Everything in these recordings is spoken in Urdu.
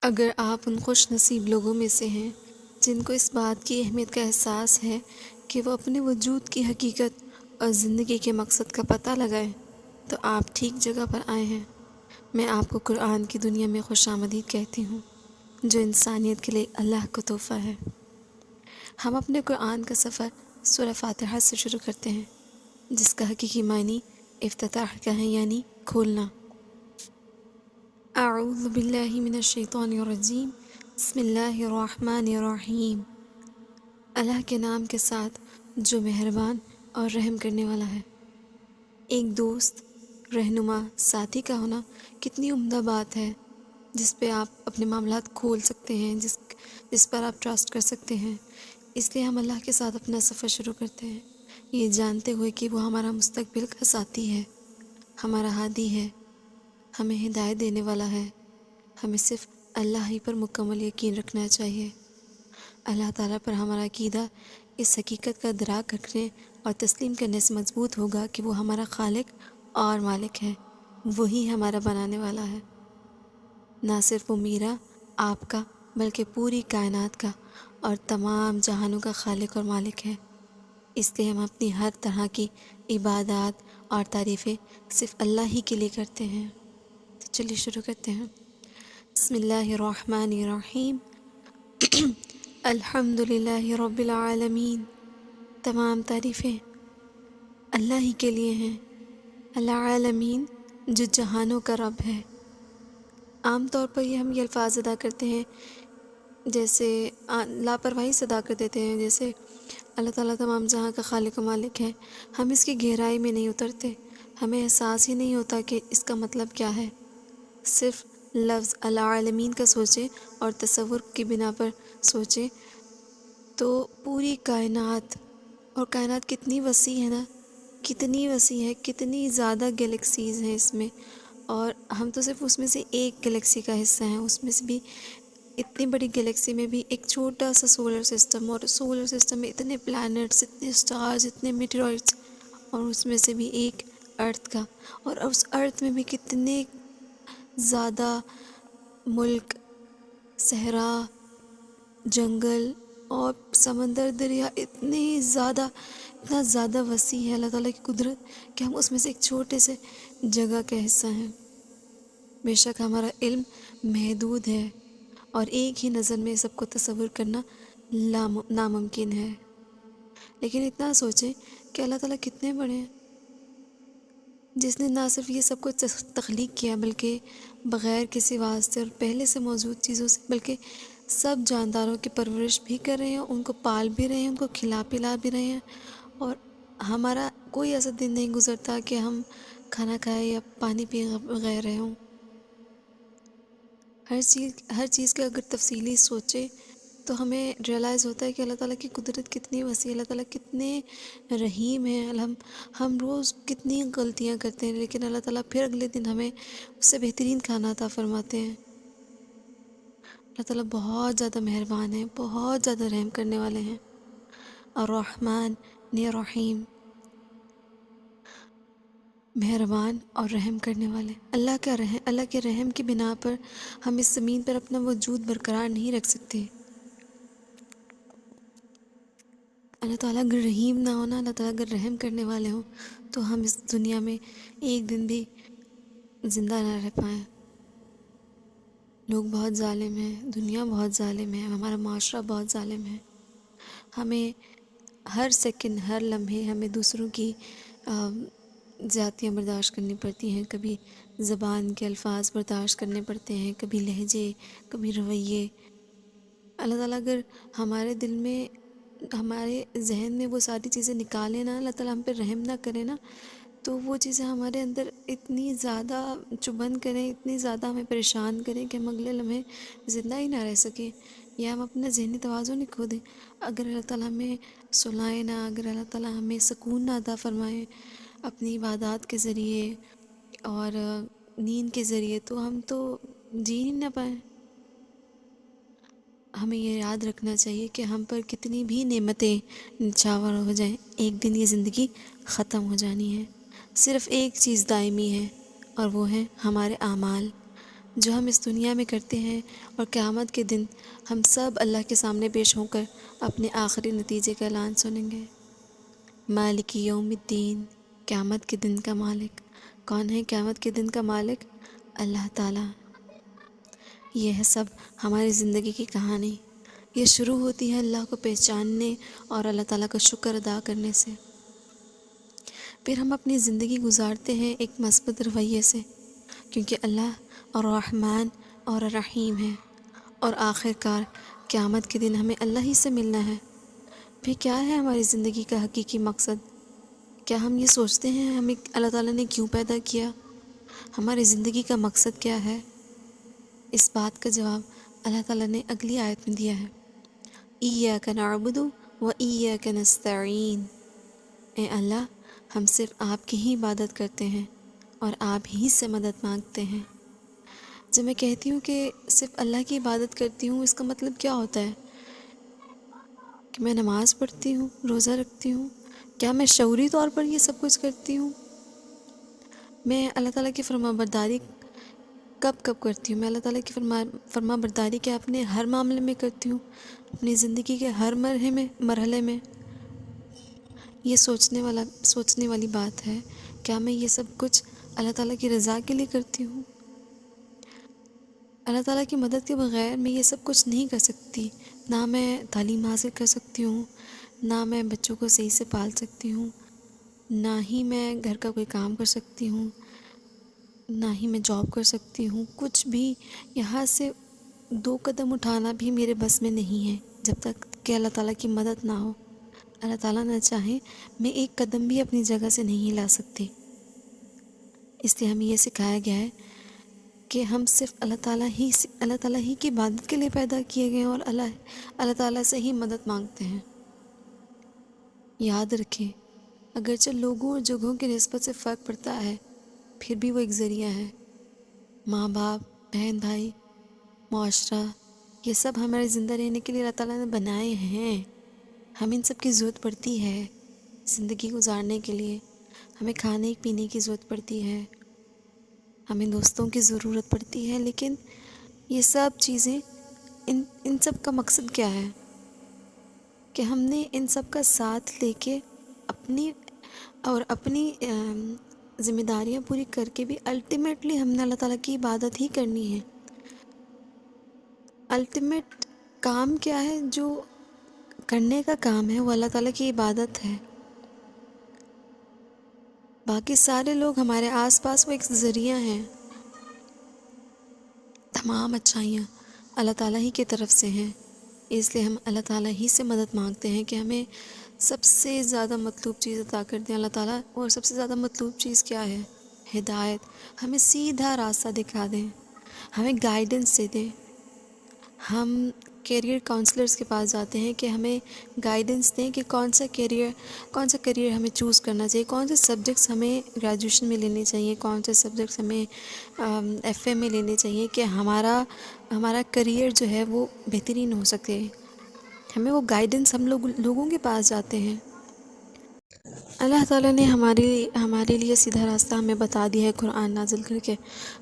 اگر آپ ان خوش نصیب لوگوں میں سے ہیں جن کو اس بات کی اہمیت کا احساس ہے کہ وہ اپنے وجود کی حقیقت اور زندگی کے مقصد کا پتہ لگائیں، تو آپ ٹھیک جگہ پر آئے ہیں۔ میں آپ کو قرآن کی دنیا میں خوش آمدید کہتی ہوں، جو انسانیت کے لیے اللہ کا تحفہ ہے۔ ہم اپنے قرآن کا سفر سورہ فاتحہ سے شروع کرتے ہیں، جس کا حقیقی معنی افتتاح کا ہے، یعنی کھولنا۔ اعوذ باللہ من الشیطان الرجیم، بسم اللہ الرحمن الرحیم۔ اللہ کے نام کے ساتھ جو مہربان اور رحم کرنے والا ہے۔ ایک دوست، رہنما، ساتھی کا ہونا کتنی عمدہ بات ہے، جس پہ آپ اپنے معاملات کھول سکتے ہیں، جس پر آپ ٹرسٹ کر سکتے ہیں۔ اس لیے ہم اللہ کے ساتھ اپنا سفر شروع کرتے ہیں، یہ جانتے ہوئے کہ وہ ہمارا مستقبل کا ساتھی ہے، ہمارا ہادی ہے، ہمیں ہدایت دینے والا ہے۔ ہمیں صرف اللہ ہی پر مکمل یقین رکھنا چاہیے۔ اللہ تعالیٰ پر ہمارا عقیدہ اس حقیقت کا ادراک رکھنے اور تسلیم کرنے سے مضبوط ہوگا کہ وہ ہمارا خالق اور مالک ہے، وہی ہمارا بنانے والا ہے۔ نہ صرف وہ میرا، آپ کا، بلکہ پوری کائنات کا اور تمام جہانوں کا خالق اور مالک ہے۔ اس لیے ہم اپنی ہر طرح کی عبادات اور تعریفیں صرف اللہ ہی کے لیے کرتے ہیں۔ تو چلیے شروع کرتے ہیں۔ بسم اللہ الرحمن الرحیم۔ الحمد للہ رب العالمین۔ تمام تعریفیں اللہ ہی کے لیے ہیں، العالمین، جو جہانوں کا رب ہے۔ عام طور پر ہم یہ الفاظ ادا کرتے ہیں جیسے لاپرواہی سے ادا کر دیتے ہیں، جیسے اللہ تعالیٰ تمام جہاں کا خالق و مالک ہے۔ ہم اس کی گہرائی میں نہیں اترتے، ہمیں احساس ہی نہیں ہوتا کہ اس کا مطلب کیا ہے۔ صرف لفظ العالمین کا سوچیں اور تصور کی بنا پر سوچیں تو پوری کائنات، اور کائنات کتنی وسیع ہے نا، کتنی وسیع ہے، کتنی زیادہ گلیکسیز ہیں اس میں، اور ہم تو صرف اس میں سے ایک گلیکسی کا حصہ ہیں۔ اس میں سے بھی اتنی بڑی گلیکسی میں بھی ایک چھوٹا سا سولر سسٹم، اور سولر سسٹم میں اتنے پلانٹس، اتنے اسٹارز، اتنے میٹیورائٹس، اور اس میں سے بھی ایک ارتھ کا، اور اس ارتھ میں بھی کتنے زیادہ ملک، صحرا، جنگل اور سمندر، دریا، اتنا زیادہ وسیع ہے اللہ تعالیٰ کی قدرت کہ ہم اس میں سے ایک چھوٹے سے جگہ کا حصہ ہیں۔ بے شک ہمارا علم محدود ہے اور ایک ہی نظر میں سب کو تصور کرنا ناممکن ہے، لیکن اتنا سوچیں کہ اللہ تعالیٰ کتنے بڑے ہیں، جس نے نہ صرف یہ سب کچھ تخلیق کیا بلکہ بغیر کسی واسطے اور پہلے سے موجود چیزوں سے، بلکہ سب جانداروں کی پرورش بھی کر رہے ہیں، ان کو پال بھی رہے ہیں، ان کو کھلا پلا بھی رہے ہیں، اور ہمارا کوئی ایسا دن نہیں گزرتا کہ ہم کھانا کھائے یا پانی پیے بغیر رہے ہوں۔ ہر چیز کا اگر تفصیلی سوچے تو ہمیں ریئلائز ہوتا ہے کہ اللہ تعالیٰ کی قدرت کتنی وسیع ہے، اللہ تعالیٰ کتنے رحیم ہیں۔ ہم روز کتنی غلطیاں کرتے ہیں، لیکن اللہ تعالیٰ پھر اگلے دن ہمیں اس سے بہترین کھانا عطا فرماتے ہیں۔ اللہ تعالیٰ بہت زیادہ مہربان ہیں، بہت زیادہ رحم کرنے والے ہیں۔ الرحمن رحیم، مہربان اور رحم کرنے والے۔ اللہ کے رحم کی بنا پر ہم اس زمین پر اپنا وجود برقرار نہیں رکھ سکتے۔ اللہ تعالیٰ اگر رحیم نہ ہونا، اللہ تعالیٰ اگر رحم کرنے والے ہوں تو ہم اس دنیا میں ایک دن بھی زندہ نہ رہ پائیں۔ لوگ بہت ظالم ہیں، دنیا بہت ظالم ہے، ہمارا معاشرہ بہت ظالم ہے۔ ہمیں ہر سیکنڈ، ہر لمحے ہمیں دوسروں کی زیادتیاں برداشت کرنی پڑتی ہیں، کبھی زبان کے الفاظ برداشت کرنے پڑتے ہیں، کبھی لہجے، کبھی رویے۔ اللہ تعالیٰ اگر ہمارے دل میں، ہمارے ذہن میں وہ ساری چیزیں نکالے نا، اللہ تعالیٰ ہم پہ رحم نہ کرے نا، تو وہ چیزیں ہمارے اندر اتنی زیادہ چبھن کریں، اتنی زیادہ ہمیں پریشان کریں کہ ہم اگلے لمحے زندہ ہی نہ رہ سکیں، یا ہم اپنا ذہنی توازن ہی کھو دیں۔ اگر اللہ تعالیٰ ہمیں سلائے نہ، اگر اللہ تعالیٰ ہمیں سکون نہ عطا فرمائے اپنی عبادات کے ذریعے اور نیند کے ذریعے، تو ہم تو جی ہی نہ پائیں۔ ہمیں یہ یاد رکھنا چاہیے کہ ہم پر کتنی بھی نعمتیں نچھاور ہو جائیں، ایک دن یہ زندگی ختم ہو جانی ہے۔ صرف ایک چیز دائمی ہے، اور وہ ہے ہمارے اعمال۔ جو ہم اس دنیا میں کرتے ہیں، اور قیامت کے دن ہم سب اللہ کے سامنے پیش ہو کر اپنے آخری نتیجے کا اعلان سنیں گے۔ مالک یوم الدین، قیامت کے دن کا مالک کون ہے؟ قیامت کے دن کا مالک اللہ تعالیٰ۔ یہ ہے سب ہماری زندگی کی کہانی۔ یہ شروع ہوتی ہے اللہ کو پہچاننے اور اللہ تعالیٰ کا شکر ادا کرنے سے۔ پھر ہم اپنی زندگی گزارتے ہیں ایک مثبت رویے سے، کیونکہ اللہ الرحمن اور الرحیم ہے، اور آخر کار قیامت کے دن ہمیں اللہ ہی سے ملنا ہے۔ پھر کیا ہے ہماری زندگی کا حقیقی مقصد؟ کیا ہم یہ سوچتے ہیں ہمیں اللہ تعالیٰ نے کیوں پیدا کیا؟ ہماری زندگی کا مقصد کیا ہے؟ اس بات کا جواب اللہ تعالیٰ نے اگلی آیت میں دیا ہے۔ ایاک نعبد و ایاک نستعین، اے اللہ ہم صرف آپ کی ہی عبادت کرتے ہیں اور آپ ہی سے مدد مانگتے ہیں۔ جب میں کہتی ہوں کہ صرف اللہ کی عبادت کرتی ہوں، اس کا مطلب کیا ہوتا ہے؟ کہ میں نماز پڑھتی ہوں، روزہ رکھتی ہوں؟ کیا میں شعوری طور پر یہ سب کچھ کرتی ہوں؟ میں اللہ تعالیٰ کی فرما برداری کب کرتی ہوں؟ میں اللہ تعالیٰ کی فرما برداری کیا اپنے ہر معاملے میں کرتی ہوں؟ اپنی زندگی کے ہر مرحلے میں؟ یہ سوچنے والی بات ہے۔ کیا میں یہ سب کچھ اللہ تعالیٰ کی رضا کے لیے کرتی ہوں؟ اللہ تعالیٰ کی مدد کے بغیر میں یہ سب کچھ نہیں کر سکتی۔ نہ میں تعلیم حاصل کر سکتی ہوں، نہ میں بچوں کو صحیح سے پال سکتی ہوں، نہ ہی میں گھر کا کوئی کام کر سکتی ہوں، نہ ہی میں جاب کر سکتی ہوں۔ کچھ بھی، یہاں سے 2 قدم اٹھانا بھی میرے بس میں نہیں ہے جب تک کہ اللہ تعالیٰ کی مدد نہ ہو۔ اللہ تعالیٰ نہ چاہے میں 1 قدم بھی اپنی جگہ سے نہیں ہلا سکتی۔ اس لیے ہمیں یہ سکھایا گیا ہے کہ ہم صرف اللہ تعالیٰ ہی کی عبادت کے لیے پیدا کیے گئے ہیں، اور اللہ تعالیٰ سے ہی مدد مانگتے ہیں۔ یاد رکھیں، اگرچہ لوگوں اور جگہوں کی نسبت سے فرق پڑتا ہے، پھر بھی وہ ایک ذریعہ ہے۔ ماں باپ، بہن بھائی، معاشرہ، یہ سب ہمارے زندہ رہنے کے لیے اللہ تعالیٰ نے بنائے ہیں۔ ہمیں ان سب کی ضرورت پڑتی ہے زندگی گزارنے کے لیے۔ ہمیں کھانے پینے کی ضرورت پڑتی ہے، ہمیں دوستوں کی ضرورت پڑتی ہے، لیکن یہ سب چیزیں، ان سب کا مقصد کیا ہے؟ کہ ہم نے ان سب کا ساتھ لے کے اپنی ذمہ داریاں پوری کر کے بھی الٹیمیٹلی ہم نے اللہ تعالیٰ کی عبادت ہی کرنی ہے۔ الٹیمیٹ کام کیا ہے؟ جو کرنے کا کام ہے وہ اللہ تعالیٰ کی عبادت ہے۔ باقی سارے لوگ ہمارے آس پاس وہ ایک ذریعہ ہیں۔ تمام اچھائیاں اللہ تعالیٰ ہی کی طرف سے ہیں، اس لیے ہم اللہ تعالیٰ ہی سے مدد مانگتے ہیں کہ ہمیں سب سے زیادہ مطلوب چیز عطا کر دیں اللہ تعالیٰ۔ اور سب سے زیادہ مطلوب چیز کیا ہے؟ ہدایت۔ ہمیں سیدھا راستہ دکھا دیں، ہمیں گائیڈنس دے دیں۔ ہم کیریئر کاؤنسلرز کے پاس جاتے ہیں کہ ہمیں گائیڈنس دیں کہ کون سا کیریئر ہمیں چوز کرنا چاہیے، کون سے سبجیکٹس ہمیں گریجویشن میں لینے چاہیے، کون سے سبجیکٹس ہمیں ایف اے میں لینے چاہیے کہ ہمارا کیریئر جو ہے وہ بہترین ہو سکے۔ ہمیں وہ گائیڈنس، ہم لوگوں کے پاس جاتے ہیں۔ اللہ تعالیٰ نے ہمارے لیے سیدھا راستہ ہمیں بتا دیا ہے قرآن نازل کر کے۔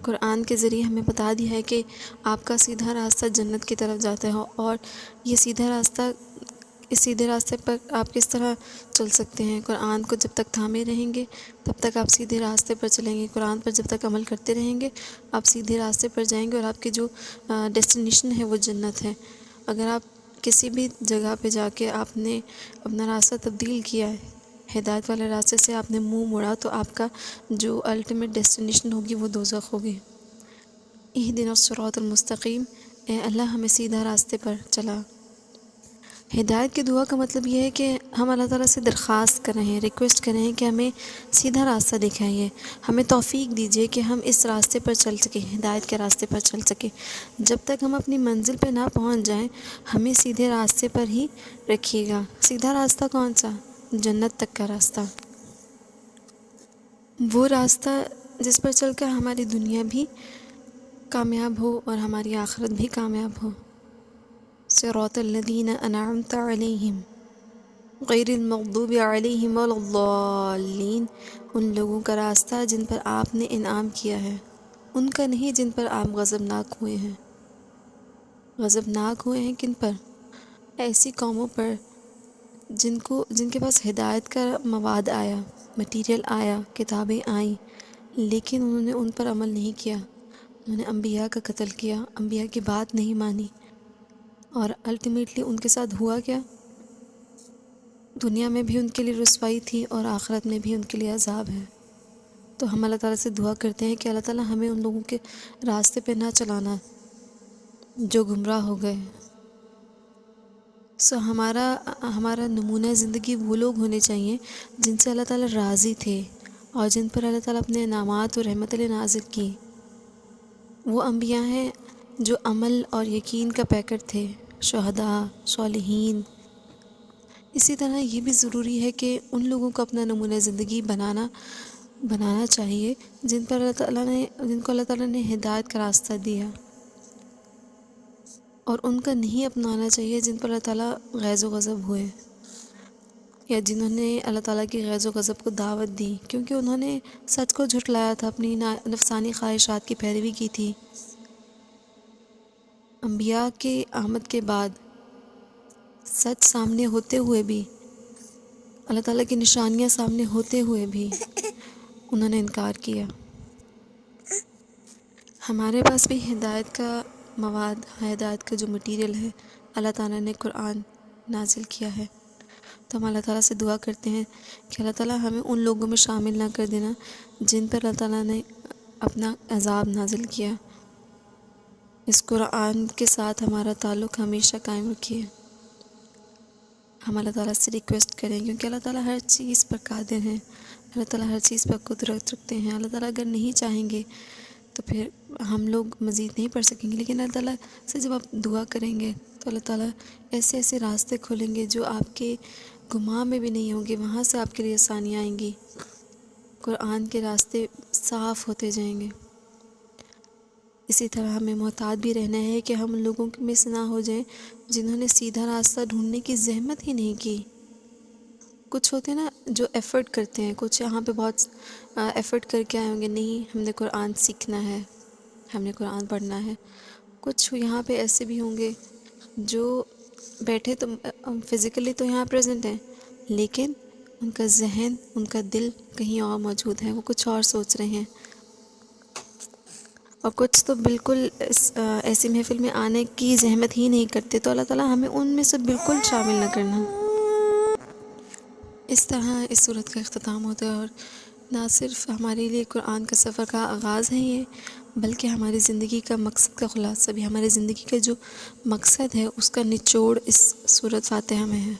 قرآن کے ذریعے ہمیں بتا دیا ہے کہ آپ کا سیدھا راستہ جنت کی طرف جاتا ہے، اور یہ سیدھا راستہ، اس سیدھے راستے پر آپ کس طرح چل سکتے ہیں۔ قرآن کو جب تک تھامے رہیں گے تب تک آپ سیدھے راستے پر چلیں گے، قرآن پر جب تک عمل کرتے رہیں گے آپ سیدھے راستے پر جائیں گے، اور آپ کی جو ڈیسٹینیشن ہے وہ جنت ہے۔ اگر آپ کسی بھی جگہ پہ جا کے آپ نے اپنا راستہ تبدیل کیا ہے، ہدایت والے راستے سے آپ نے منہ موڑا، تو آپ کا جو الٹیمیٹ ڈیسٹینیشن ہوگی وہ دوزخ ہوگی۔ اہدنا الصراط المستقیم، اے اللہ ہمیں سیدھا راستے پر چلا۔ ہدایت کی دعا کا مطلب یہ ہے کہ ہم اللہ تعالیٰ سے درخواست کر رہے ہیں، ریکویسٹ کر رہے ہیں کہ ہمیں سیدھا راستہ دکھائیے، ہمیں توفیق دیجیے کہ ہم اس راستے پر چل سکیں، ہدایت کے راستے پر چل سکیں۔ جب تک ہم اپنی منزل پہ نہ پہنچ جائیں ہمیں سیدھے راستے پر ہی رکھیے گا۔ سیدھا راستہ کون سا؟ جنت تک کا راستہ، وہ راستہ جس پر چل کر ہماری دنیا بھی کامیاب ہو اور ہماری آخرت بھی کامیاب ہو۔ صراط الذین انعمت علیہم غیر المغضوب علیہم ولا الضالین، ان لوگوں کا راستہ جن پر آپ نے انعام کیا ہے، ان کا نہیں جن پر آپ غضبناک ہوئے ہیں۔ غضبناک ہوئے ہیں کن پر؟ ایسی قوموں پر جن کے پاس ہدایت کا مواد آیا، مٹیریل آیا، کتابیں آئیں، لیکن انہوں نے ان پر عمل نہیں کیا، انہوں نے انبیاء کا قتل کیا، انبیاء کی بات نہیں مانی، اور الٹیمیٹلی ان کے ساتھ ہوا کیا؟ دنیا میں بھی ان کے لیے رسوائی تھی اور آخرت میں بھی ان کے لیے عذاب ہے۔ تو ہم اللہ تعالیٰ سے دعا کرتے ہیں کہ اللہ تعالیٰ ہمیں ان لوگوں کے راستے پہ نہ چلانا جو گمراہ ہو گئے۔ ہمارا نمونہ زندگی وہ لوگ ہونے چاہیے جن سے اللہ تعالیٰ راضی تھے اور جن پر اللہ تعالیٰ اپنے انعامات اور رحمتیں نازل کی۔ وہ انبیاء ہیں جو عمل اور یقین کا پیکٹ تھے، شہداء، صالحین۔ اسی طرح یہ بھی ضروری ہے کہ ان لوگوں کو اپنا نمونہ زندگی بنانا چاہیے جن کو اللہ تعالیٰ نے ہدایت کا راستہ دیا، اور ان کا نہیں اپنانا چاہیے جن پر اللہ تعالیٰ غیظ و غضب ہوئے، یا جنہوں نے اللہ تعالیٰ کی غیظ و غضب کو دعوت دی کیونکہ انہوں نے سچ کو جھٹلایا تھا، اپنی نفسانی خواہشات کی پیروی کی تھی۔ انبیاء کے آمد کے بعد سچ سامنے ہوتے ہوئے بھی، اللہ تعالیٰ کی نشانیاں سامنے ہوتے ہوئے بھی انہوں نے انکار کیا۔ ہمارے پاس بھی ہدایت کا مواد، ہدایت کا جو مٹیریل ہے، اللہ تعالیٰ نے قرآن نازل کیا ہے، تو ہم اللہ تعالیٰ سے دعا کرتے ہیں کہ اللہ تعالیٰ ہمیں ان لوگوں میں شامل نہ کر دینا جن پر اللہ تعالیٰ نے اپنا عذاب نازل کیا۔ اس قرآن کے ساتھ ہمارا تعلق ہمیشہ قائم رکھیے۔ ہم اللہ تعالیٰ سے ریکویسٹ کریں کیونکہ اللہ تعالیٰ ہر چیز پر قادر ہیں، اللہ تعالیٰ ہر چیز پر قدرت رکھتے ہیں۔ اللہ تعالیٰ اگر نہیں چاہیں گے تو پھر ہم لوگ مزید نہیں پڑھ سکیں گے، لیکن اللہ تعالیٰ سے جب آپ دعا کریں گے تو اللہ تعالیٰ ایسے ایسے راستے کھولیں گے جو آپ کے گمان میں بھی نہیں ہوں گے، وہاں سے آپ کے لیے آسانیاں آئیں گی، قرآن کے راستے صاف ہوتے جائیں گے۔ اسی طرح ہمیں محتاط بھی رہنا ہے کہ ہم لوگوں میں سے نہ ہو جائیں جنہوں نے سیدھا راستہ ڈھونڈنے کی زحمت ہی نہیں کی۔ کچھ ہوتے ہیں نا جو ایفرٹ کرتے ہیں، کچھ یہاں پہ بہت ایفرٹ کر کے آئے ہوں گے، نہیں ہم نے قرآن سیکھنا ہے، ہم نے قرآن پڑھنا ہے۔ کچھ یہاں پہ ایسے بھی ہوں گے جو بیٹھے تو فزیکلی تو یہاں پریزنٹ ہیں، لیکن ان کا ذہن، ان کا دل کہیں اور موجود ہے، وہ کچھ اور سوچ رہے ہیں۔ اور کچھ تو بالکل ایسی محفل میں آنے کی زحمت ہی نہیں کرتے، تو اللہ تعالیٰ ہمیں ان میں سے بالکل شامل نہ کرنا۔ اس طرح اس صورت کا اختتام ہوتا ہے، اور نہ صرف ہمارے لیے قرآن کا سفر کا آغاز ہے یہ، بلکہ ہماری زندگی کا مقصد کا خلاصہ بھی، ہماری زندگی کا جو مقصد ہے اس کا نچوڑ اس سورۃ فاتحہ میں ہے۔